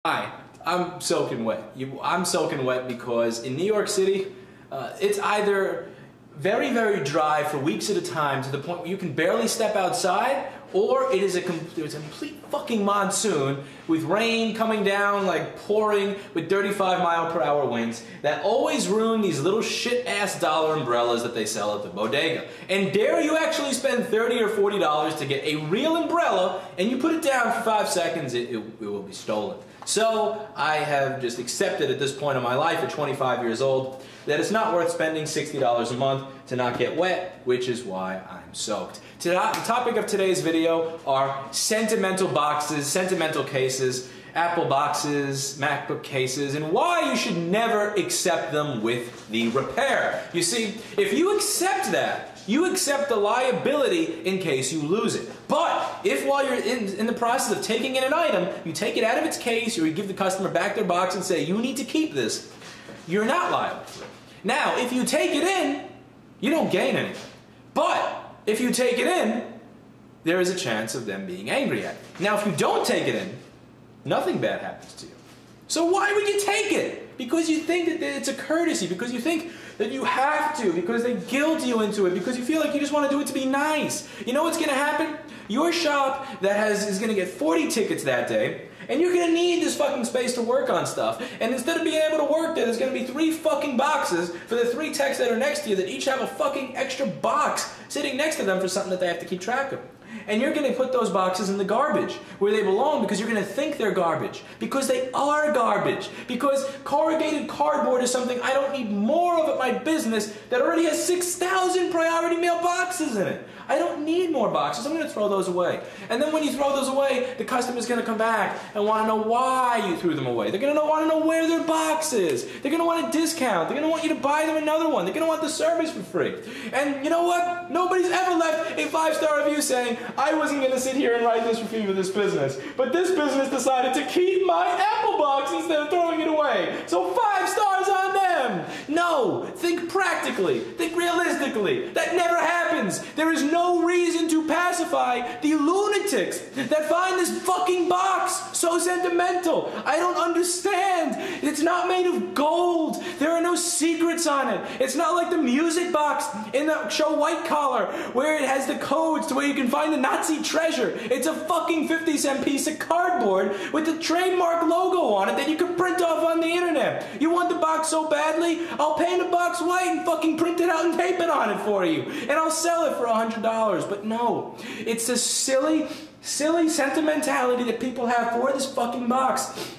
Hi, I'm soaking wet. I'm soaking wet because in New York City, it's either very, very dry for weeks at a time to the point where you can barely step outside, or it is a complete fucking monsoon with rain coming down like pouring with 35-mile-per-hour winds that always ruin these little shit-ass dollar umbrellas that they sell at the bodega. And dare you actually spend $30 or $40 to get a real umbrella and you put it down for 5 seconds, it will be stolen. So I have just accepted at this point in my life at 25 years old that it's not worth spending $60 a month to not get wet, which is why I'm soaked. The topic of today's video are sentimental boxes, sentimental cases, Apple boxes, MacBook cases, and why you should never accept them with the repair. You see, if you accept that, you accept the liability in case you lose it. But if while you're in the process of taking in an item, you take it out of its case or you give the customer back their box and say, you need to keep this, you're not liable for it. Now, if you take it in, you don't gain anything. But if you take it in, there is a chance of them being angry at you. Now, if you don't take it in, nothing bad happens to you. So why would you take it? Because you think that it's a courtesy, because you think that you have to, because they guilt you into it, because you feel like you just want to do it to be nice. You know what's going to happen? Your shop is going to get 40 tickets that day, and you're going to need this fucking space to work on stuff. And instead of being able to work there, there's going to be 3 fucking boxes for the 3 techs that are next to you that each have a fucking extra box sitting next to them for something that they have to keep track of. And you're going to put those boxes in the garbage where they belong because you're going to think they're garbage. Because they are garbage. Because corrugated cardboard is something I don't need more of at my business that already has 6,000 priority mail boxes in it. I don't need more boxes. I'm going to throw those away. And then when you throw those away, the customer's going to come back and want to know why you threw them away. They're going to want to know where their box is. They're going to want a discount. They're going to want you to buy them another one. They're going to want the service for free. And you know what? Nobody's ever left a 5-star review saying, I wasn't going to sit here and write this review for this business, but this business decided to keep my Apple box instead of throwing it away. So 5 stars on them. No, think practically. Think realistically. That never happens. There is no reason to pacify the lunatics that find this fucking box so sentimental. I don't understand. It's not made of gold. There are no secrets on it. It's not like the music box in the show White Collar where it has the codes to where you can find the Nazi treasure. It's a fucking 50-cent piece of cardboard with the trademark logo on it that you can print off on the internet. You want the box so badly, I'll paint the box white and fucking print it out and tape it on it for you. And I'll sell it for $100. But no, it's a silly sentimentality that people have for this fucking box.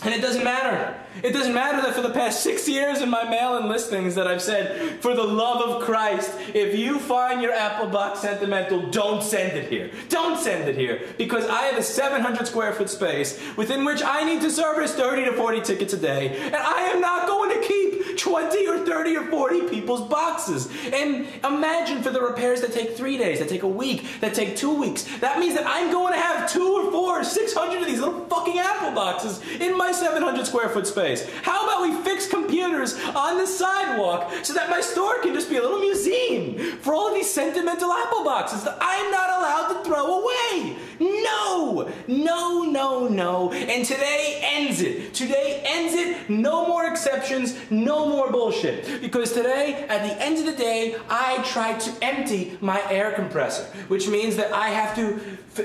And it doesn't matter. It doesn't matter that for the past 6 years in my mail-in listings that I've said, for the love of Christ, if you find your Apple box sentimental, don't send it here. Don't send it here. Because I have a 700 square foot space within which I need to service 30 to 40 tickets a day. And I am not going to keep 20 or 30 or 40 people's boxes. And imagine for the repairs that take 3 days, that take a week, that take 2 weeks. That means that I'm going to have 2 or 4 or 600 of these little fucking Apple boxes in my 700 square foot space. How about we fix computers on the sidewalk so that my store can just be a little museum for all of these sentimental Apple boxes that I'm not allowed to throw away? No! No, no, no. And today ends it. Today ends it. No more exceptions. No more bullshit. Because today, at the end of the day, I try to empty my air compressor, which means that I have to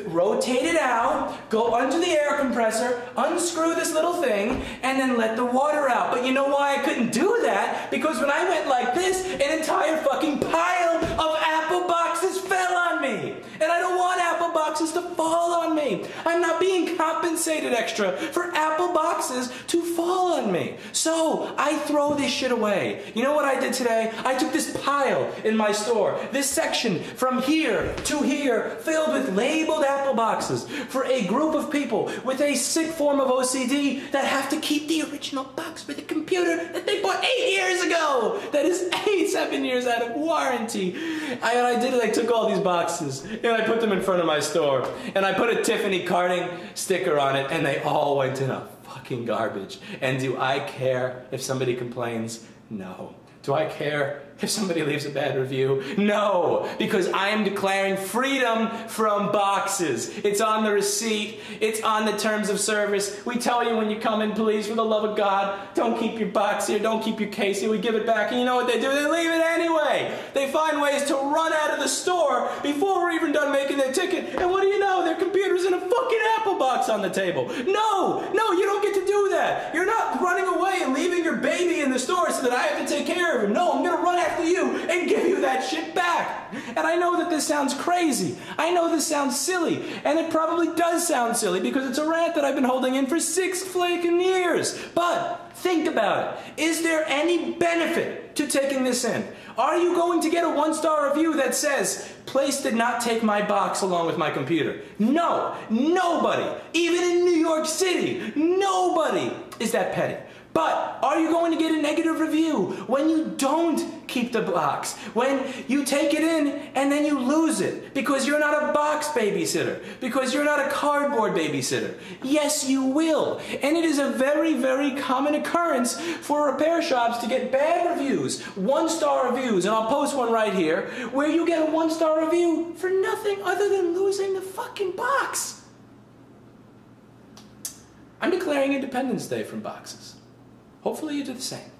rotate it out, go under the air compressor, unscrew this little thing, and then let the water out. But you know why I couldn't do that? Because when I went like this, an entire fucking pile of Apple boxes fell on me. And I don't want Apple boxes to fall on me. I'm not being compensated extra for Apple boxes to fall on me. So I throw this shit away. You know what I did today? I took this pile in my store, this section from here to here, filled with labeled Apple boxes for a group of people with a sick form of OCD that have to keep the original box for the computer that they bought 8 years ago. That is 7 years out of warranty. I did it. I took all these boxes and I put them in front of my store and I put a Tiffany carting sticker on it and they all went in a fucking garbage. And do I care if somebody complains? No. Do I care? if somebody leaves a bad review? No, because I am declaring freedom from boxes. It's on the receipt. It's on the terms of service. We tell you when you come in, please, for the love of God, don't keep your box here, don't keep your case here. We give it back, and you know what they do? They leave it anyway. They find ways to run out of the store before we're even done making their ticket, and what do you know? Their computer's in a fucking Apple box on the table. No, you don't get to do that. You're not running away and leaving your baby in the store so that I have to take care of him. No, I'm going to run after you and give you that shit back. And I know that this sounds crazy. I know this sounds silly. And it probably does sound silly because it's a rant that I've been holding in for 6 flaking years. But think about it. Is there any benefit to taking this in? Are you going to get a 1-star review that says, place did not take my box along with my computer? No, nobody, even in New York City, nobody is that petty. But are you going to get a negative review when you don't keep the box? When you take it in and then you lose it because you're not a box babysitter, because you're not a cardboard babysitter? Yes, you will. And it is a very, very common occurrence for repair shops to get bad reviews, 1-star reviews, and I'll post one right here, where you get a 1-star review for nothing other than losing the fucking box. I'm declaring Independence Day from boxes. Hopefully you do the same.